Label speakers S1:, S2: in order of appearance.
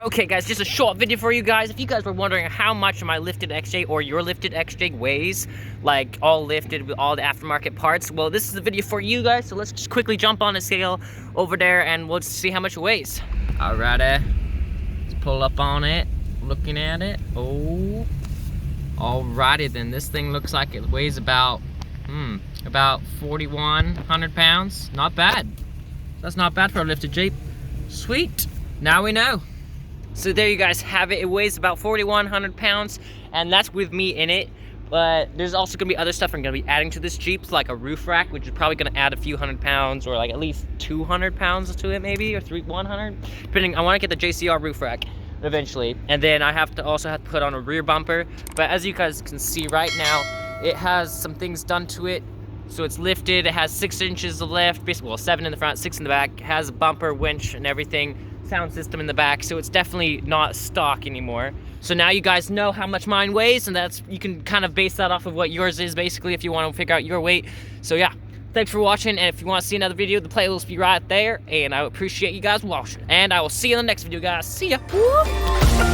S1: Okay guys, just a short video for you guys. If you guys were wondering how much my lifted XJ or your lifted XJ weighs, like all lifted with all the aftermarket parts, well this is the video for you guys. So let's just quickly jump on a scale over there and we'll just see how much it weighs. Alrighty, let's pull up on it, looking at it. Oh, alrighty then, this thing looks like it weighs about 4,100 pounds. Not bad. That's not bad for a lifted Jeep. Sweet, now we know. So there you guys have it. It weighs about 4,100 pounds, and that's with me in it. But there's also gonna be other stuff I'm gonna be adding to this Jeep, like a roof rack, which is probably gonna add a few hundred pounds, or like at least 200 pounds to it, maybe, or 100, depending. I want to get the JCR roof rack eventually, and then I also have to put on a rear bumper. But as you guys can see right now, it has some things done to it. So it's lifted. It has 6 inches of lift, basically, well, 7 in the front, 6 in the back. It has a bumper, winch, and everything. Sound system in the back, so it's definitely not stock anymore. So now you guys know how much mine weighs, and you can kind of base that off of what yours is, basically, if you want to figure out your weight. So yeah, thanks for watching, and if you want to see another video, the playlist will be right there, and I appreciate you guys watching. And I will see you in the next video, guys. See ya. Woo!